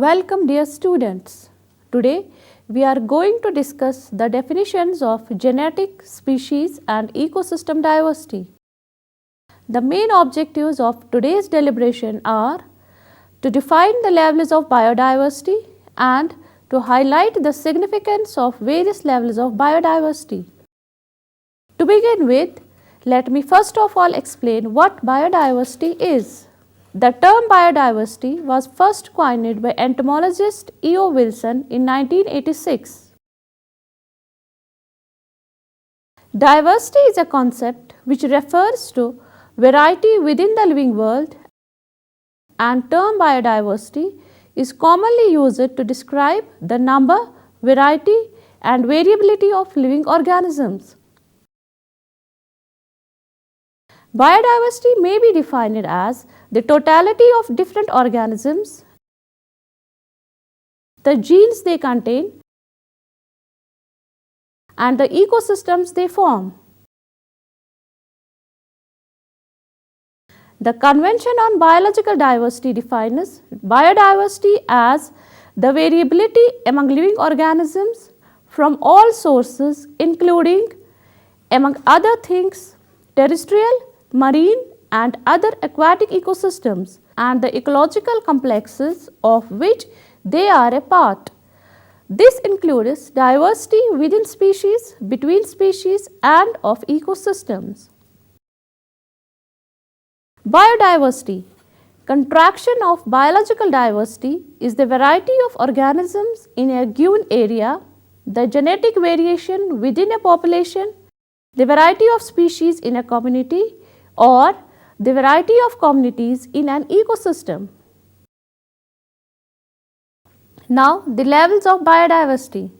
Welcome dear students. Today we are going to discuss the definitions of genetic, species and ecosystem diversity. The main objectives of today's deliberation are to define the levels of biodiversity and to highlight the significance of various levels of biodiversity. To begin with, let me first of all explain what biodiversity is. The term biodiversity was first coined by entomologist E.O. Wilson in 1986. Diversity is a concept which refers to variety within the living world, and term biodiversity is commonly used to describe the number, variety and variability of living organisms. Biodiversity may be defined as the totality of different organisms, the genes they contain, and the ecosystems they form. The Convention on Biological Diversity defines biodiversity as the variability among living organisms from all sources, including, among other things, terrestrial, marine and other aquatic ecosystems and the ecological complexes of which they are a part. This includes diversity within species, between species and of ecosystems. Biodiversity, contraction of biological diversity, is the variety of organisms in a given area, the genetic variation within a population, the variety of species in a community, or the variety of communities in an ecosystem. Now, the levels of biodiversity.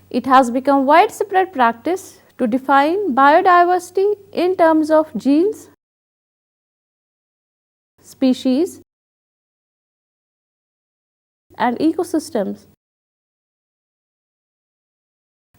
It has become widespread practice to define biodiversity in terms of genes, species and ecosystems,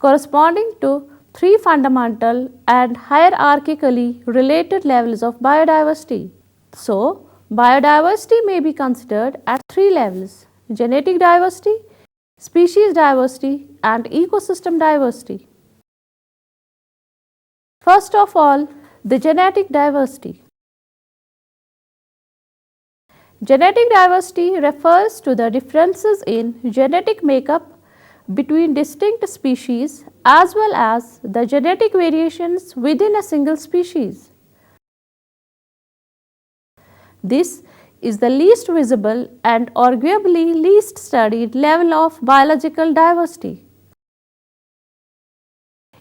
corresponding to three fundamental and hierarchically related levels of biodiversity. So, biodiversity may be considered at three levels: genetic diversity, species diversity and ecosystem diversity. First of all, the genetic diversity. Genetic diversity refers to the differences in genetic makeup between distinct species as well as the genetic variations within a single species. This is the least visible and arguably least studied level of biological diversity.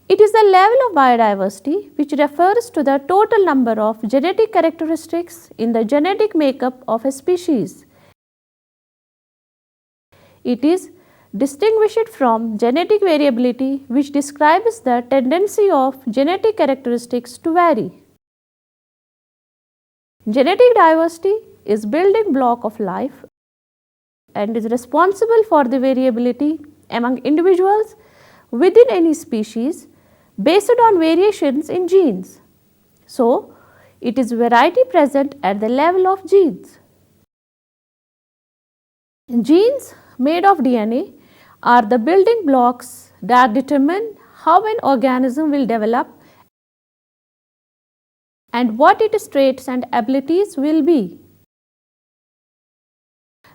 It is the level of biodiversity which refers to the total number of genetic characteristics in the genetic makeup of a species. It is distinguished from genetic variability, which describes the tendency of genetic characteristics to vary. Genetic diversity is building block of life and is responsible for the variability among individuals within any species based on variations in genes. So, it is variety present at the level of genes. Genes made of DNA are the building blocks that determine how an organism will develop and what its traits and abilities will be.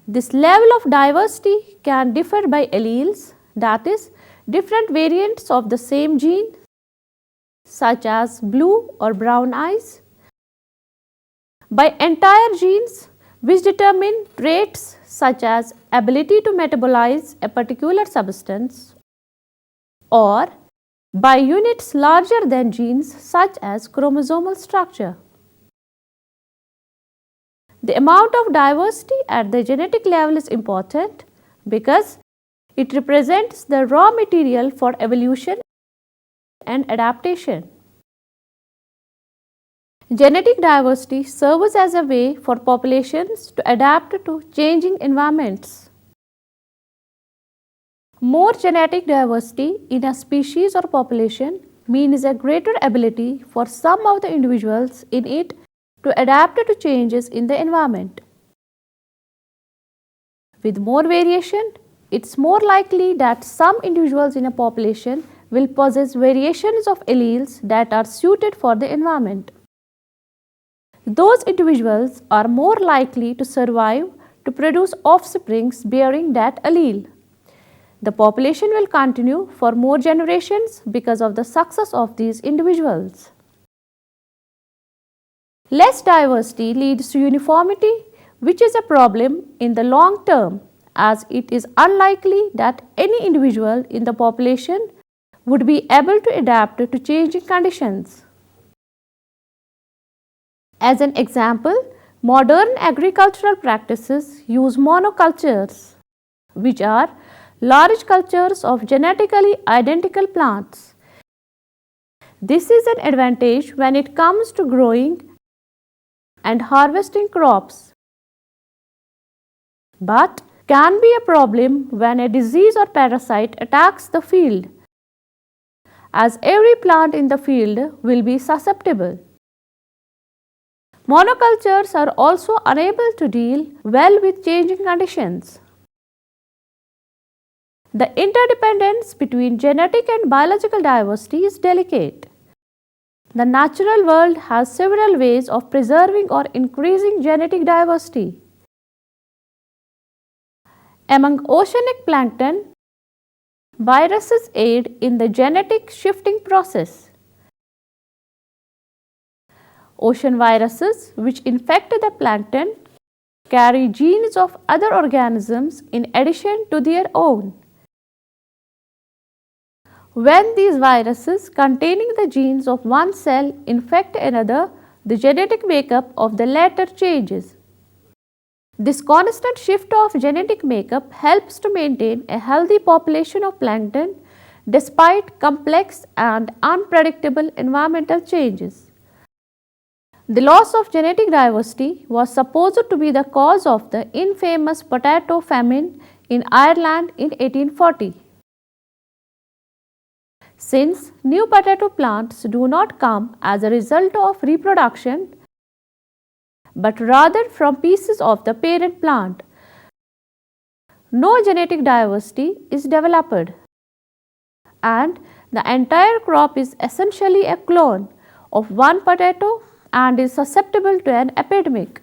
This level of diversity can differ by alleles, that is, different variants of the same gene, such as blue or brown eyes, by entire genes which determine traits such as ability to metabolize a particular substance, or by units larger than genes such as chromosomal structure. The amount of diversity at the genetic level is important because it represents the raw material for evolution and adaptation. Genetic diversity serves as a way for populations to adapt to changing environments. More genetic diversity in a species or population means a greater ability for some of the individuals in it to adapt to changes in the environment. With more variation, it's more likely that some individuals in a population will possess variations of alleles that are suited for the environment. Those individuals are more likely to survive to produce offsprings bearing that allele. The population will continue for more generations because of the success of these individuals. Less diversity leads to uniformity, which is a problem in the long term, as it is unlikely that any individual in the population would be able to adapt to changing conditions. As an example, modern agricultural practices use monocultures, which are large cultures of genetically identical plants. This is an advantage when it comes to growing and harvesting crops, but can be a problem when a disease or parasite attacks the field, as every plant in the field will be susceptible. Monocultures are also unable to deal well with changing conditions. The interdependence between genetic and biological diversity is delicate. The natural world has several ways of preserving or increasing genetic diversity. Among oceanic plankton, viruses aid in the genetic shifting process. Ocean viruses, which infect the plankton, carry genes of other organisms in addition to their own. When these viruses containing the genes of one cell infect another, the genetic makeup of the latter changes. This constant shift of genetic makeup helps to maintain a healthy population of plankton despite complex and unpredictable environmental changes. The loss of genetic diversity was supposed to be the cause of the infamous potato famine in Ireland in 1840. Since new potato plants do not come as a result of reproduction, but rather from pieces of the parent plant, no genetic diversity is developed, and the entire crop is essentially a clone of one potato and is susceptible to an epidemic.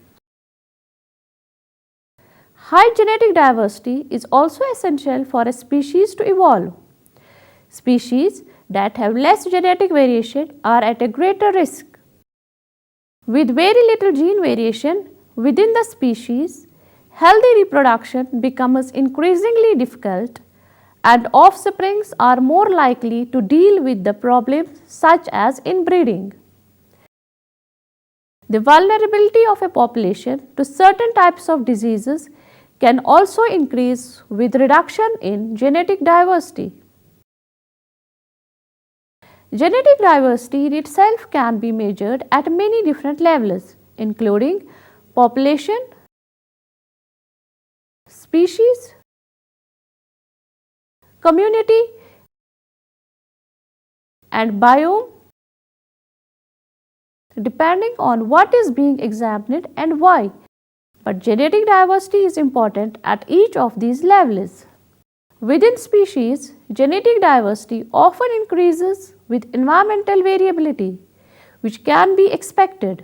High genetic diversity is also essential for a species to evolve. Species that have less genetic variation are at a greater risk. With very little gene variation within the species, healthy reproduction becomes increasingly difficult, and offsprings are more likely to deal with the problems such as inbreeding. The vulnerability of a population to certain types of diseases can also increase with reduction in genetic diversity. Genetic diversity in itself can be measured at many different levels, including population, species, community, and biome, depending on what is being examined and why. But genetic diversity is important at each of these levels. Within species, genetic diversity often increases with environmental variability, which can be expected.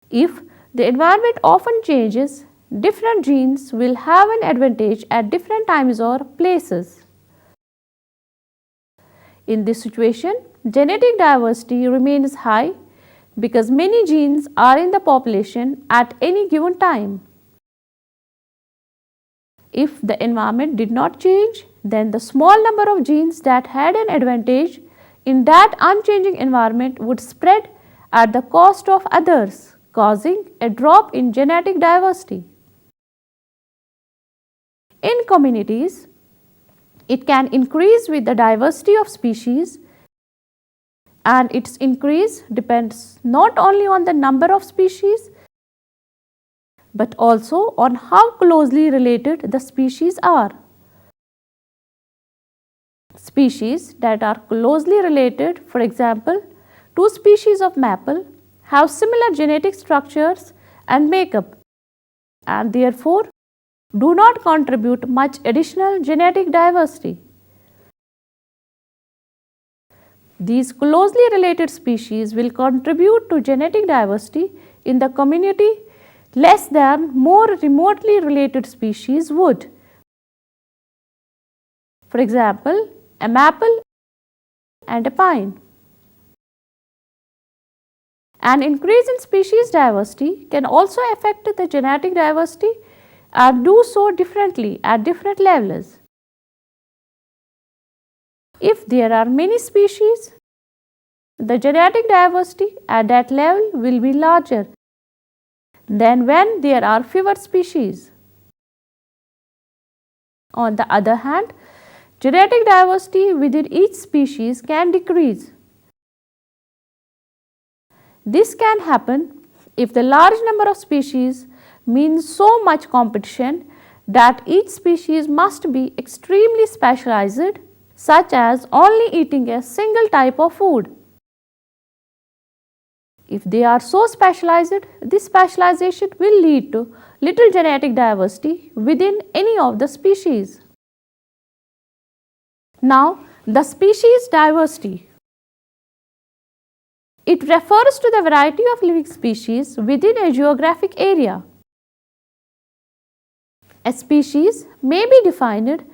If the environment often changes, different genes will have an advantage at different times or places. In this situation, genetic diversity remains high because many genes are in the population at any given time. If the environment did not change, then the small number of genes that had an advantage in that unchanging environment would spread at the cost of others, causing a drop in genetic diversity. In communities, it can increase with the diversity of species, and its increase depends not only on the number of species but also on how closely related the species are. Species that are closely related, for example, two species of maple, have similar genetic structures and makeup, and therefore do not contribute much additional genetic diversity. These closely related species will contribute to genetic diversity in the community less than more remotely related species would. For example, a maple and a pine. An increase in species diversity can also affect the genetic diversity and do so differently at different levels. If there are many species, the genetic diversity at that level will be larger than when there are fewer species. On the other hand, genetic diversity within each species can decrease. This can happen if the large number of species means so much competition that each species must be extremely specialized, such as only eating a single type of food. If they are so specialized, this specialization will lead to little genetic diversity within any of the species. Now, the species diversity. It refers to the variety of living species within a geographic area. A species may be defined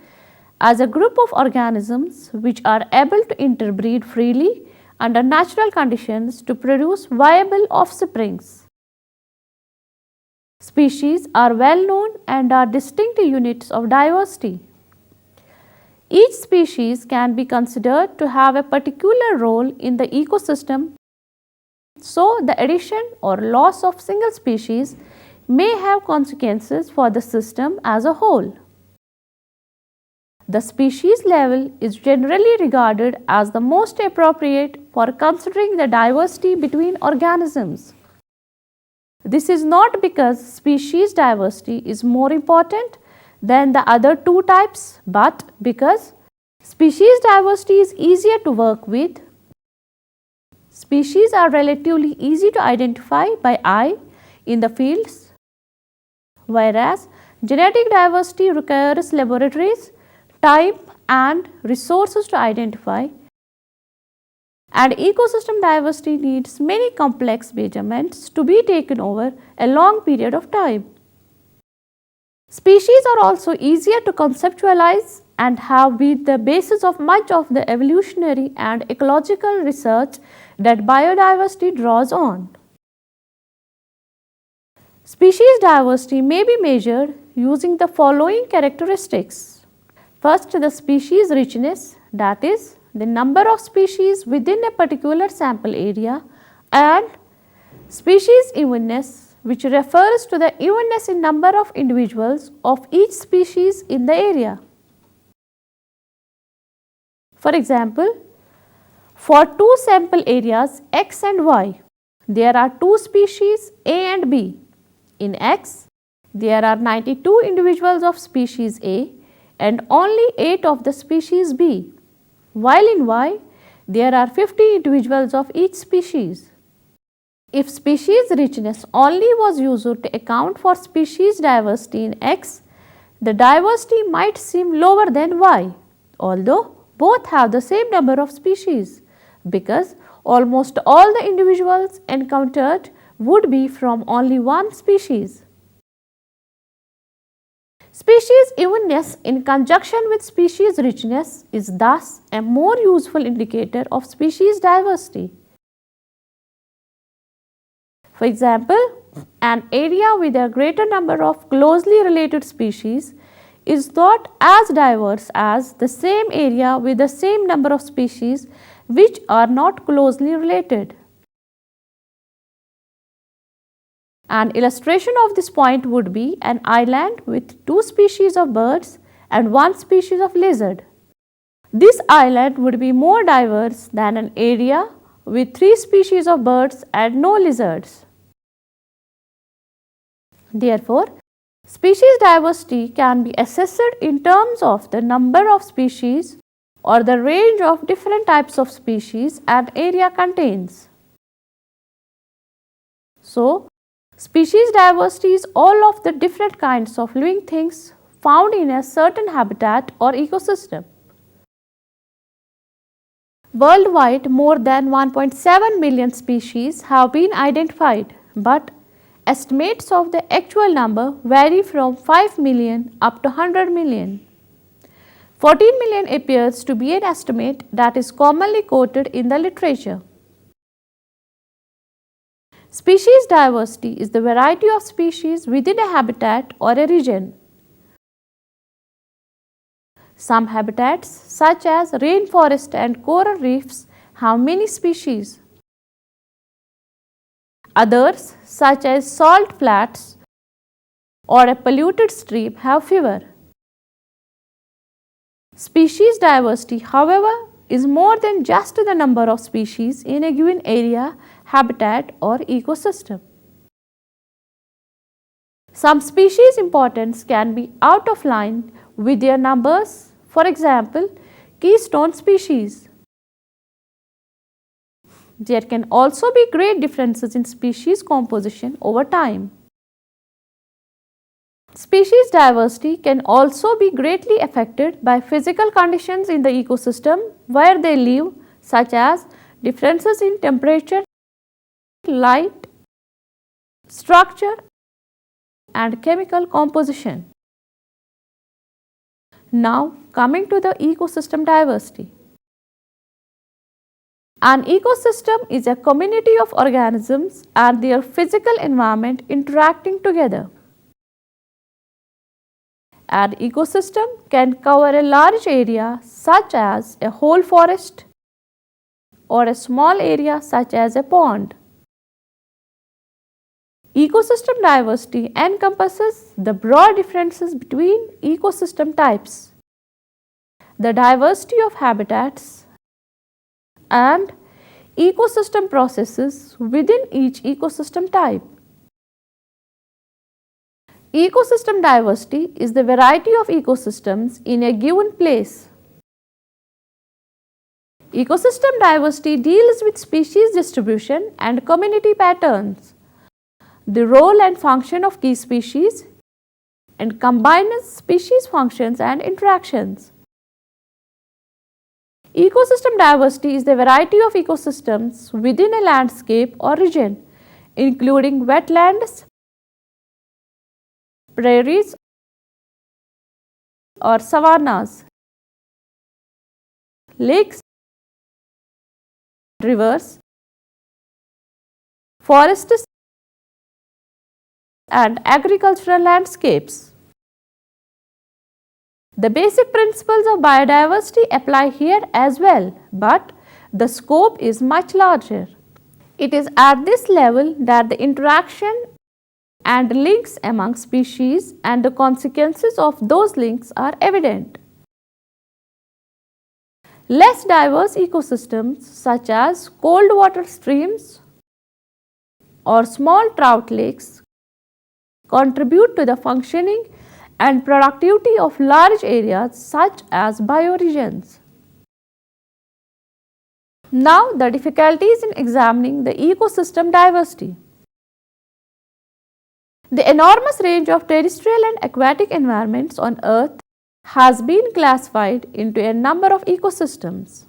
as a group of organisms which are able to interbreed freely under natural conditions to produce viable offsprings. Species are well known and are distinct units of diversity. Each species can be considered to have a particular role in the ecosystem, so the addition or loss of single species may have consequences for the system as a whole. The species level is generally regarded as the most appropriate for considering the diversity between organisms. This is not because species diversity is more important than the other two types, but because species diversity is easier to work with. Species are relatively easy to identify by eye in the fields, whereas genetic diversity requires laboratories, time and resources to identify, and ecosystem diversity needs many complex measurements to be taken over a long period of time. Species are also easier to conceptualize and have been the basis of much of the evolutionary and ecological research that biodiversity draws on. Species diversity may be measured using the following characteristics. First, the species richness, that is, the number of species within a particular sample area, and species evenness, which refers to the evenness in number of individuals of each species in the area. For example, for two sample areas X and Y, there are two species A and B. In X, there are 92 individuals of species A and only 8 of the species B, while in Y, there are 50 individuals of each species. If species richness only was used to account for species diversity in X, the diversity might seem lower than Y, although both have the same number of species, because almost all the individuals encountered would be from only one species. Species evenness in conjunction with species richness is thus a more useful indicator of species diversity. For example, an area with a greater number of closely related species is not as diverse as the same area with the same number of species which are not closely related. An illustration of this point would be an island with 2 species of birds and 1 species of lizard. This island would be more diverse than an area with 3 species of birds and no lizards. Therefore, species diversity can be assessed in terms of the number of species or the range of different types of species an area contains. So, Species diversity is all of the different kinds of living things found in a certain habitat or ecosystem. Worldwide, more than 1.7 million species have been identified, but estimates of the actual number vary from 5 million up to 100 million. 14 million appears to be an estimate that is commonly quoted in the literature. Species diversity is the variety of species within a habitat or a region. Some habitats, such as rainforest and coral reefs, have many species. Others, such as salt flats or a polluted stream, have fewer. Species diversity, however, is more than just the number of species in a given area, habitat or ecosystem. Some species importance can be out of line with their numbers. For example, keystone species. There can also be great differences in species composition over time. Species diversity can also be greatly affected by physical conditions in the ecosystem where they live, such as differences in temperature, light, structure, and chemical composition. Now, coming to the ecosystem diversity. An ecosystem is a community of organisms and their physical environment interacting together. An ecosystem can cover a large area such as a whole forest or a small area such as a pond. Ecosystem diversity encompasses the broad differences between ecosystem types, the diversity of habitats, and ecosystem processes within each ecosystem type. Ecosystem diversity is the variety of ecosystems in a given place. Ecosystem diversity deals with species distribution and community patterns, the role and function of key species, and combines species functions and interactions. Ecosystem diversity is the variety of ecosystems within a landscape or region, including wetlands, prairies, or savannas, lakes, rivers, forests, and agricultural landscapes. The basic principles of biodiversity apply here as well, but the scope is much larger. It is at this level that the interaction and links among species and the consequences of those links are evident. Less diverse ecosystems such as cold water streams or small trout lakes contribute to the functioning and productivity of large areas such as bioregions. Now, the difficulties in examining the ecosystem diversity. The enormous range of terrestrial and aquatic environments on Earth has been classified into a number of ecosystems.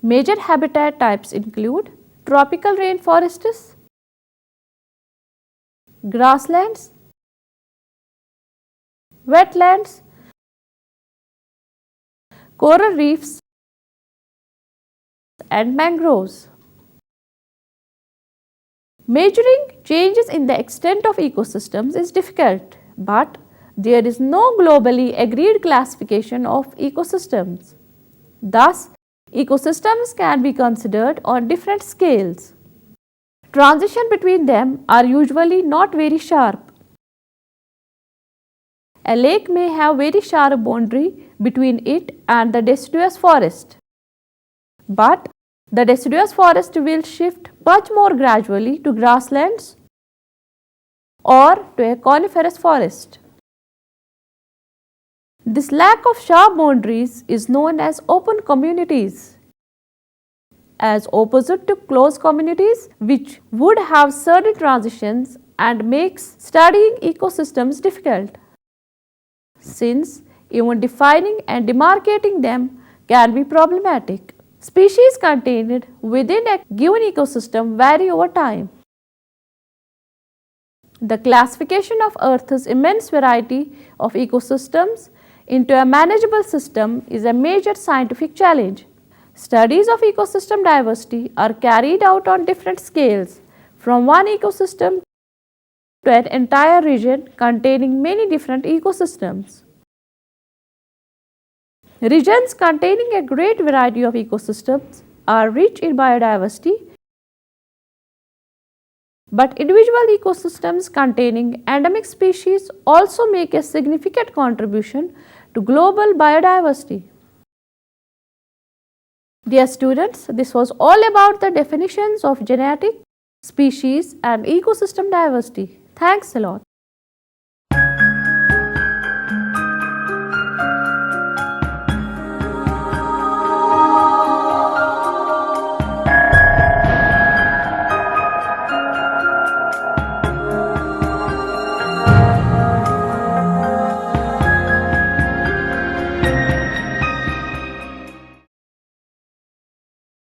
Major habitat types include tropical rainforests, grasslands, wetlands, coral reefs, and mangroves. Measuring changes in the extent of ecosystems is difficult, but there is no globally agreed classification of ecosystems. Thus, ecosystems can be considered on different scales. Transitions between them are usually not very sharp. A lake may have very sharp boundary between it and the deciduous forest, but the deciduous forest will shift much more gradually to grasslands or to a coniferous forest. This lack of sharp boundaries is known as open communities, as opposite to closed communities which would have certain transitions and makes studying ecosystems difficult, since even defining and demarcating them can be problematic. Species contained within a given ecosystem vary over time. The classification of Earth's immense variety of ecosystems into a manageable system is a major scientific challenge. Studies of ecosystem diversity are carried out on different scales, from one ecosystem to an entire region containing many different ecosystems. Regions containing a great variety of ecosystems are rich in biodiversity, but individual ecosystems containing endemic species also make a significant contribution to global biodiversity. Dear students, this was all about the definitions of genetic, species and ecosystem diversity. Thanks a lot.